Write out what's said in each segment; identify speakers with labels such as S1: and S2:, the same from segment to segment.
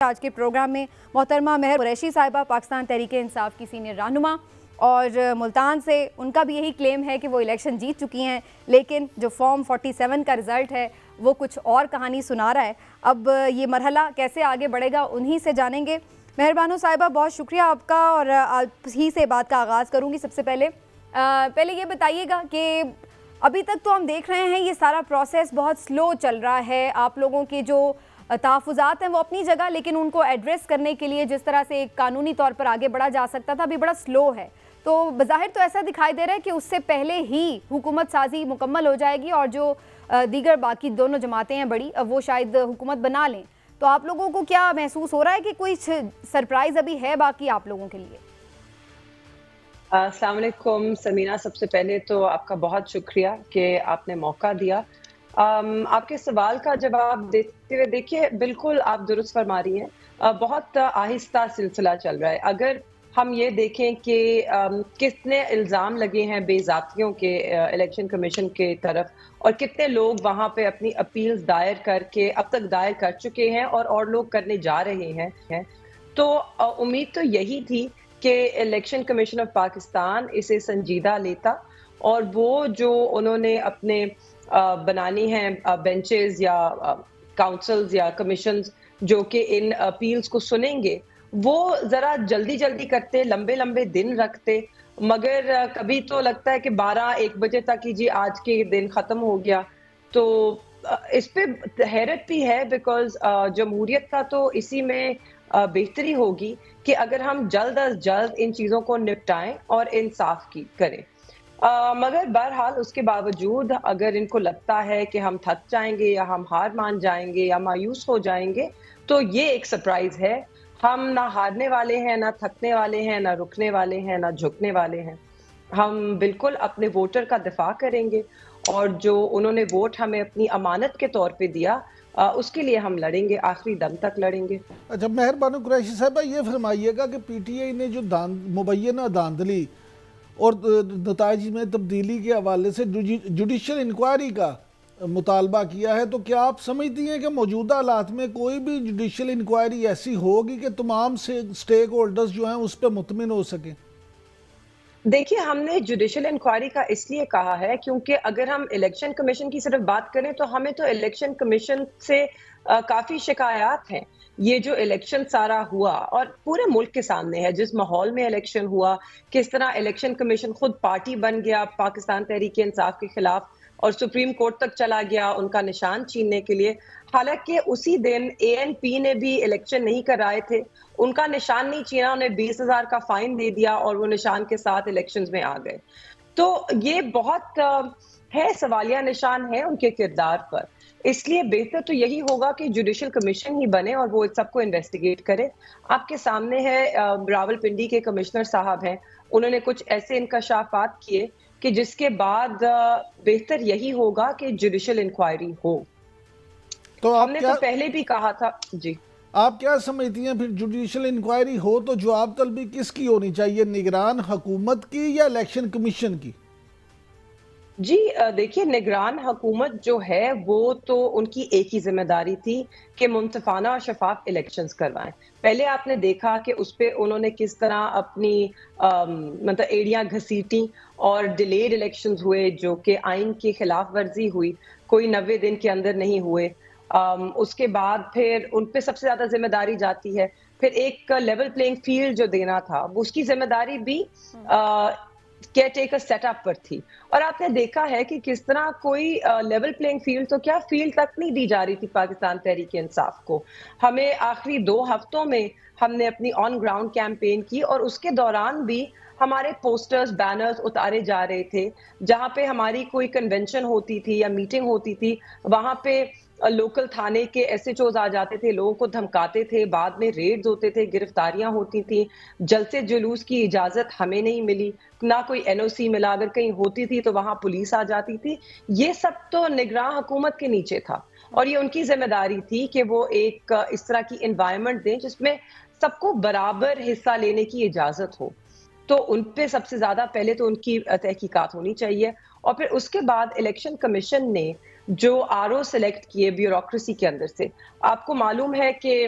S1: آج کے پروگرام میں محترمہ مہر قریشی صاحبہ پاکستان تحریک انصاف کی سینئر رہنما اور ملتان سے ان کا بھی یہی کلیم ہے کہ وہ الیکشن جیت چکی ہیں، لیکن جو فارم 47 کا رزلٹ ہے وہ کچھ اور کہانی سنا رہا ہے۔ اب یہ مرحلہ کیسے آگے بڑھے گا انہی سے جانیں گے۔ مہر بانو صاحبہ بہت شکریہ آپ کا، اور آپ ہی سے بات کا آغاز کروں گی۔ سب سے پہلے یہ بتائیے گا کہ ابھی تک تو ہم دیکھ رہے ہیں یہ سارا پروسیس بہت سلو چل رہا ہے، آپ لوگوں کے جو تحفظات ہیں وہ اپنی جگہ، لیکن ان کو ایڈریس کرنے کے لیے جس طرح سے ایک قانونی طور پر آگے بڑھا جا سکتا تھا ابھی بڑا سلو ہے۔ تو بظاہر تو ایسا دکھائی دے رہا ہے کہ اس سے پہلے ہی حکومت سازی مکمل ہو جائے گی اور جو دیگر باقی دونوں جماعتیں ہیں بڑی وہ شاید حکومت بنا لیں۔ تو آپ لوگوں کو کیا محسوس ہو رہا ہے کہ کوئی سرپرائز ابھی ہے باقی آپ لوگوں کے لیے؟
S2: السلام علیکم سمینہ، سب سے پہلے تو آپ کا بہت شکریہ کہ آپ نے موقع دیا۔ آپ کے سوال کا جواب دیتے ہوئے دیکھیے، بالکل آپ درست فرما رہی ہیں، بہت آہستہ سلسلہ چل رہا ہے۔ اگر ہم یہ دیکھیں کہ کتنے الزام لگے ہیں بے ضابطیوں کے الیکشن کمیشن کے طرف، اور کتنے لوگ وہاں پہ اپنی اپیلز دائر کر کے اب تک دائر کر چکے ہیں اور لوگ کرنے جا رہے ہیں، تو امید تو یہی تھی کہ الیکشن کمیشن آف پاکستان اسے سنجیدہ لیتا، اور وہ جو انہوں نے اپنے بنانی ہیں بینچز یا کاؤنسلز یا کمیشنز جو کہ ان اپیلز کو سنیں گے، وہ ذرا جلدی کرتے، لمبے دن رکھتے۔ مگر کبھی تو لگتا ہے کہ 12-1 بجے تک ہی جی آج کے دن ختم ہو گیا۔ تو اس پہ حیرت بھی ہے، بیکاز جمہوریت کا تو اسی میں بہتری ہوگی کہ اگر ہم جلد از جلد ان چیزوں کو نپٹائیں اور انصاف کی کریں۔ مگر بہرحال اس کے باوجود اگر ان کو لگتا ہے کہ ہم تھک جائیں گے یا ہم ہار مان جائیں گے یا مایوس ہو جائیں گے، تو یہ ایک سرپرائز ہے۔ ہم نہ ہارنے والے ہیں، نہ تھکنے والے ہیں، نہ رکنے والے ہیں، نہ جھکنے والے ہیں۔ ہم بالکل اپنے ووٹر کا دفاع کریں گے، اور جو انہوں نے ووٹ ہمیں اپنی امانت کے طور پہ دیا، اس کے لیے ہم لڑیں گے، آخری دم تک لڑیں گے۔
S3: اچھا مہر بانو قریشی صاحبہ، یہ فرمائیے گا کہ پی ٹی آئی نے جو مبینہ دھاندلی اور نتائج میں تبدیلی کے حوالے سے جوڈیشل انکوائری کا مطالبہ کیا ہے، تو کیا آپ سمجھتی ہیں کہ موجودہ حالات میں کوئی بھی جوڈیشل انکوائری ایسی ہوگی کہ تمام سٹیک ہولڈرز جو ہیں اس پہ مطمئن ہو سکیں؟
S2: دیکھیے، ہم نے جوڈیشل انکوائری کا اس لیے کہا ہے کیونکہ اگر ہم الیکشن کمیشن کی صرف بات کریں تو ہمیں تو الیکشن کمیشن سے کافی شکایات ہیں۔ یہ جو الیکشن سارا ہوا اور پورے ملک کے سامنے ہے، جس ماحول میں الیکشن ہوا، کس طرح الیکشن کمیشن خود پارٹی بن گیا پاکستان تحریک انصاف کے خلاف اور سپریم کورٹ تک چلا گیا ان کا نشان چھیننے کے لیے، حالانکہ اسی دن اے این پی نے بھی الیکشن نہیں کرائے تھے، ان کا نشان نہیں چھینا، انہیں 20,000 کا فائن دے دیا اور وہ نشان کے ساتھ الیکشنز میں آ گئے۔ تو یہ بہت ہے، سوالیہ نشان ہے ان کے کردار پر۔ اس لیے بہتر تو یہی ہوگا کہ جوڈیشل کمیشن ہی بنے اور وہ اس سب کو انویسٹیگیٹ کرے۔ آپ کے سامنے ہے، راول پنڈی کے کمشنر صاحب ہیں، انہوں نے کچھ ایسے انکشافات کیے کہ جس کے بعد بہتر یہی ہوگا کہ جوڈیشل انکوائری ہو۔
S3: تو
S2: ہم نے تو پہلے بھی کہا تھا۔ جی
S3: آپ کیا سمجھتی ہیں پھر جوڈیشل انکوائری ہو تو جواب طلبی کس کی ہونی چاہیے، نگران حکومت کی یا الیکشن کمیشن کی؟
S2: جی دیکھیے، نگران حکومت جو ہے وہ تو ان کی ایک ہی ذمہ داری تھی کہ منصفانہ اور شفاف الیکشنز کروائیں۔ پہلے آپ نے دیکھا کہ اس پہ انہوں نے کس طرح اپنی مطلب ایڑیاں گھسیٹیں اور ڈیلیڈ الیکشنز ہوئے جو کہ آئین کی خلاف ورزی ہوئی، کوئی 90 دن کے اندر نہیں ہوئے۔ اس کے بعد پھر ان پہ سب سے زیادہ ذمہ داری جاتی ہے۔ پھر ایک لیول پلینگ فیلڈ جو دینا تھا، اس کی ذمہ داری بھی کیئر ٹیکر سیٹ اپ پر تھی۔ اور آپ نے دیکھا ہے کہ کس طرح کوئی لیول پلینگ فیلڈ تو کیا فیلڈ تک نہیں دی جا رہی تھی پاکستان تحریک انصاف کو۔ ہمیں آخری 2 ہفتوں میں ہم نے اپنی آن گراؤنڈ کیمپین کی، اور اس کے دوران بھی ہمارے پوسٹرز، بینرز اتارے جا رہے تھے۔ جہاں پہ ہماری کوئی کنونشن ہوتی تھی یا میٹنگ ہوتی تھی، وہاں پہ لوکل تھانے کے ایس ایچ اوز آ جاتے تھے، لوگوں کو دھمکاتے تھے، بعد میں ریڈز ہوتے تھے، گرفتاریاں ہوتی تھیں، جلسے جلوس کی اجازت ہمیں نہیں ملی، نہ کوئی این او سی ملا، اگر کہیں ہوتی تھی تو وہاں پولیس آ جاتی تھی۔ یہ سب تو نگراں حکومت کے نیچے تھا، اور یہ ان کی ذمہ داری تھی کہ وہ ایک اس طرح کی انوائرمنٹ دیں جس میں سب کو برابر حصہ لینے کی اجازت ہو۔ تو ان پہ سب سے زیادہ پہلے تو ان کی تحقیقات ہونی چاہیے، اور پھر اس کے بعد الیکشن کمیشن نے جو آر او سلیکٹ کیے بیوروکریسی کے اندر سے، آپ کو معلوم ہے کہ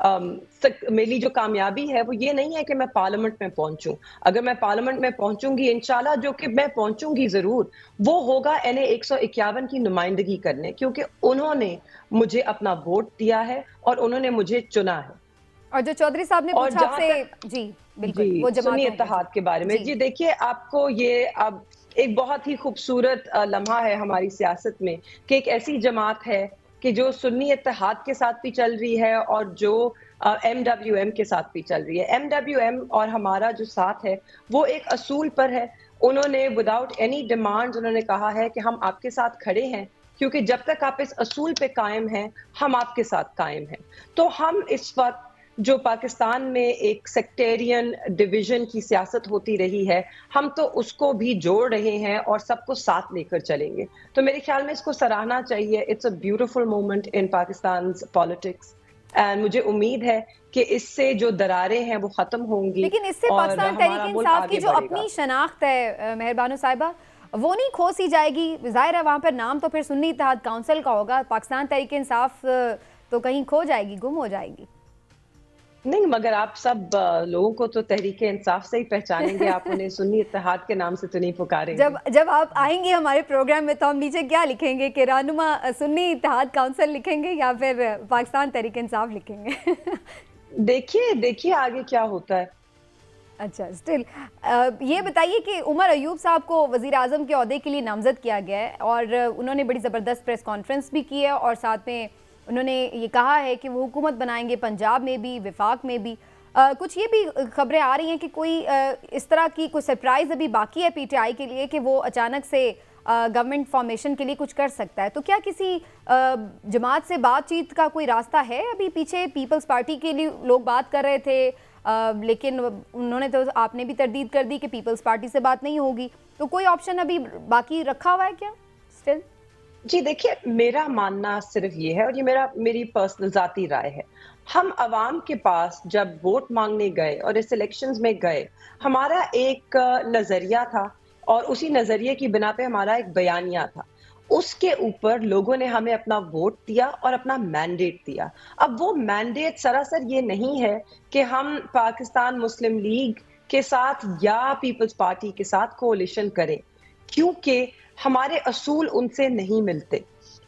S2: میری جو کامیابی ہے وہ یہ نہیں ہے کہ میں پارلیمنٹ میں پہنچوں. اگر میں پارلیمنٹ میں پہنچوں گی انشاءاللہ، جو کہ میں پہنچوں گی ضرور، وہ ہوگا NA 151 کی نمائندگی کرنے، کیونکہ انہوں نے مجھے اپنا ووٹ دیا ہے اور انہوں نے مجھے چنا ہے.
S1: اور جو چودھری صاحب نے پوچھا آپ سے، جی بالکل، وہ
S2: سنی اتحاد کے بارے میں، جی دیکھیے آپ کو یہ اب ایک بہت ہی خوبصورت لمحہ ہے ہماری سیاست میں کہ ایک ایسی جماعت ہے کہ جو سنی اتحاد کے ساتھ بھی چل رہی ہے اور جو MWM کے ساتھ بھی چل رہی ہے. MWM اور ہمارا جو ساتھ ہے وہ ایک اصول پر ہے. انہوں نے وداؤٹ اینی ڈیمانڈ انہوں نے کہا ہے کہ ہم آپ کے ساتھ کھڑے ہیں، کیونکہ جب تک آپ اس اصول پہ قائم ہیں ہم آپ کے ساتھ قائم ہیں. تو ہم اس وقت جو پاکستان میں ایک سیکٹیرین ڈویژن کی سیاست ہوتی رہی ہے، ہم تو اس کو بھی جوڑ رہے ہیں اور سب کو ساتھ لے کر چلیں گے. تو میرے خیال میں اس کو سراہنا چاہیے. It's a beautiful moment in پاکستان's politics. اینڈ مجھے امید ہے کہ اس سے جو دراریں ہیں وہ ختم ہوں گی.
S1: لیکن اس سے پاکستان تحریک انصاف کی جو اپنی شناخت ہے مہربانو صاحبہ، وہ نہیں کھو سی جائے گی. ظاہر ہے وہاں پر نام تو پھر سنی اتحاد کونسل کا ہوگا، پاکستان تحریک انصاف تو کہیں کھو جائے گی، گم ہو جائے گی.
S2: نہیں، مگر آپ سب لوگوں کو تو تحریک انصاف سے ہی پہچانیں گے، آپ انہیں سنی اتحاد کے نام سے تو نہیں پکاریں گے.
S1: جب آپ آئیں گے ہمارے پروگرام میں تو ہم نیچے کیا لکھیں گے کہ رہنما سنی اتحاد کونسل لکھیں گے یا پھر پاکستان تحریک انصاف لکھیں گے؟
S2: دیکھیے آگے کیا ہوتا ہے.
S1: اچھا، اسٹل یہ بتائیے کہ عمر ایوب صاحب کو وزیر اعظم کے عہدے کے لیے نامزد کیا گیا ہے اور انہوں نے بڑی زبردست پریس کانفرنس بھی کی ہے اور ساتھ میں انہوں نے یہ کہا ہے کہ وہ حکومت بنائیں گے پنجاب میں بھی، وفاق میں بھی. کچھ یہ بھی خبریں آ رہی ہیں کہ کوئی اس طرح کی کوئی سرپرائز ابھی باقی ہے PTI کے لیے کہ وہ اچانک سے گورنمنٹ فارمیشن کے لیے کچھ کر سکتا ہے. تو کیا کسی جماعت سے بات چیت کا کوئی راستہ ہے ابھی پیچھے؟ پیپلز پارٹی کے لیے لوگ بات کر رہے تھے لیکن انہوں نے تو، آپ نے بھی تردید کر دی کہ پیپلز پارٹی سے بات نہیں ہوگی. تو کوئی آپشن ابھی باقی رکھا ہوا ہے کیا اسٹل؟
S2: جی دیکھیے، میرا ماننا صرف یہ ہے اور یہ میری پرسنل ذاتی رائے ہے. ہم عوام کے پاس جب ووٹ مانگنے گئے اور اس الیکشنز میں گئے، ہمارا ایک نظریہ تھا اور اسی نظریے کی بنا پہ ہمارا ایک بیانیہ تھا. اس کے اوپر لوگوں نے ہمیں اپنا ووٹ دیا اور اپنا مینڈیٹ دیا. اب وہ مینڈیٹ سراسر یہ نہیں ہے کہ ہم پاکستان مسلم لیگ کے ساتھ یا پیپلز پارٹی کے ساتھ کولیشن کریں، کیونکہ ہمارے اصول ان سے نہیں ملتے.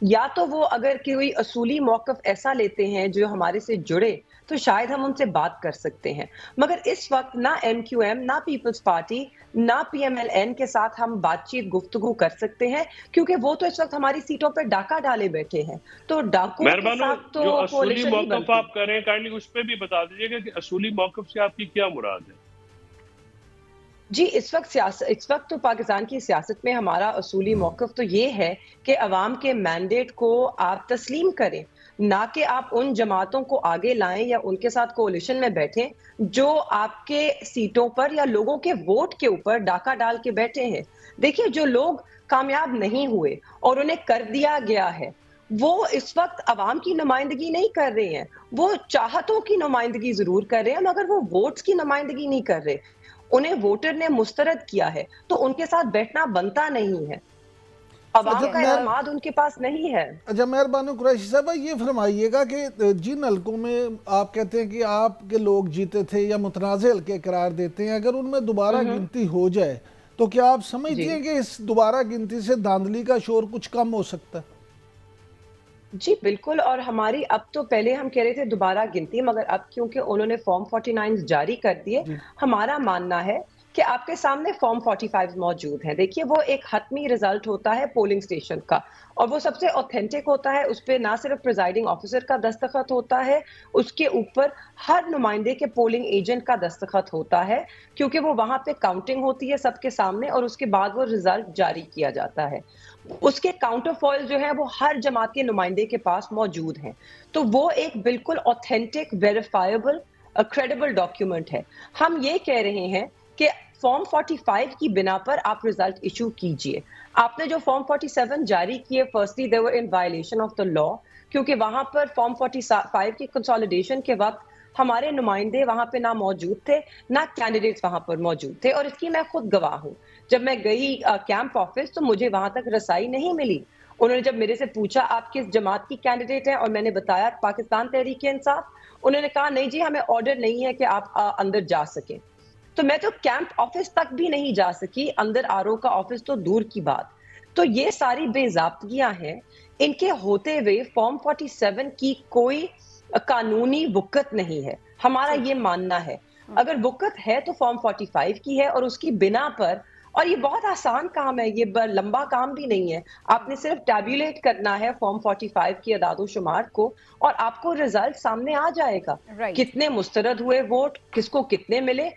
S2: یا تو وہ اگر کوئی اصولی موقف ایسا لیتے ہیں جو ہمارے سے جڑے تو شاید ہم ان سے بات کر سکتے ہیں. مگر اس وقت نہ MQM، نہ پیپلز پارٹی، نہ PMLN کے ساتھ ہم بات چیت گفتگو کر سکتے ہیں، کیونکہ وہ تو اس وقت ہماری سیٹوں پہ ڈاکہ ڈالے بیٹھے ہیں. تو ڈاکوں کے ساتھ تو
S4: جو اصولی موقف آپ کریں کائنڈلی اس پہ بھی بتا دیجیے گا کہ اصولی موقف سے آپ کی کیا مراد ہے؟
S2: جی اس وقت تو پاکستان کی سیاست میں ہمارا اصولی موقف تو یہ ہے کہ عوام کے مینڈیٹ کو آپ تسلیم کریں، نہ کہ آپ ان جماعتوں کو آگے لائیں یا ان کے ساتھ کولیشن میں بیٹھیں جو آپ کے سیٹوں پر یا لوگوں کے ووٹ کے اوپر ڈاکہ ڈال کے بیٹھے ہیں. دیکھیے، جو لوگ کامیاب نہیں ہوئے اور انہیں کر دیا گیا ہے، وہ اس وقت عوام کی نمائندگی نہیں کر رہے ہیں، وہ چاہتوں کی نمائندگی ضرور کر رہے ہیں مگر وہ ووٹس کی نمائندگی نہیں کر رہے. انہیں ووٹر نے مسترد کیا ہے تو ان کے ساتھ بیٹھنا بنتا نہیں ہے. عوام کا اعتماد ان کے پاس نہیں ہے.
S3: اچھا مہربانو قریشی صاحبہ، یہ فرمائیے گا کہ جن حلقوں میں آپ کہتے ہیں کہ آپ کے لوگ جیتے تھے یا متنازع حلقے قرار دیتے ہیں، اگر ان میں دوبارہ گنتی ہو جائے تو کیا آپ سمجھتے ہیں کہ اس دوبارہ گنتی سے دھاندلی کا شور کچھ کم ہو سکتا ہے؟
S2: جی بالکل، اور ہماری اب تو پہلے ہم کہہ رہے تھے دوبارہ گنتی، مگر اب کیونکہ انہوں نے فارم 49 جاری کر دیے، ہمارا ماننا ہے کہ آپ کے سامنے فارم 45 موجود ہیں. دیکھیے، وہ ایک حتمی رزلٹ ہوتا ہے پولنگ سٹیشن کا اور وہ سب سے اوتھینٹک ہوتا ہے. اس پہ نہ صرف پریزائڈنگ آفیسر کا دستخط ہوتا ہے، اس کے اوپر ہر نمائندے کے پولنگ ایجنٹ کا دستخط ہوتا ہے، کیونکہ وہ وہاں پہ کاؤنٹنگ ہوتی ہے سب کے سامنے اور اس کے بعد وہ رزلٹ جاری کیا جاتا ہے. اس کے کاؤنٹر فوائل جو ہیں وہ ہر جماعت کے نمائندے کے پاس موجود ہیں. تو وہ ایک بالکل اوتھینٹک، ویریفائبل، کریڈیبل ڈاکیومنٹ ہے. ہم یہ کہہ رہے ہیں کہ فارم 45 کی بنا پر آپ رزلٹ ایشو کیجئے. آپ نے جو فارم 47 جاری کیے، firstly they were in violation of the law، کیونکہ وہاں پر فارم 45 کی کنسالیڈیشن کے وقت ہمارے نمائندے وہاں پہ نہ موجود تھے، نہ کینڈیڈیٹس وہاں پر موجود تھے، اور اس کی میں خود گواہ ہوں. جب میں گئی کیمپ آفس تو مجھے وہاں تک رسائی نہیں ملی. انہوں نے جب میرے سے پوچھا آپ کس جماعت کی کینڈیڈیٹ ہیں اور میں نے بتایا پاکستان تحریک انصاف، انہوں نے کہا نہیں جی ہمیں آرڈر نہیں ہے کہ آپ اندر جا سکیں. تو میں تو کیمپ آفس تک بھی نہیں جا سکی, اندر RO کا آفس تو دور کی بات. تو یہ ساری بے ضابطگیاں ہیں. ان کے ہوتے ہوئے فارم 47 کی کوئی قانونی وقت نہیں ہے. ہمارا یہ ماننا ہے اگر وقت ہے تو فارم 45 کی ہے, اور اس کی بنا پر, اور یہ بہت آسان کام ہے, یہ لمبا کام بھی نہیں ہے, آپ نے صرف ٹیبولیٹ کرنا ہے فارم 45 کی اعداد و شمار کو, اور آپ کو رزلٹ سامنے آ جائے گا. کتنے مسترد ہوئے ووٹ, کس کو کتنے ملے,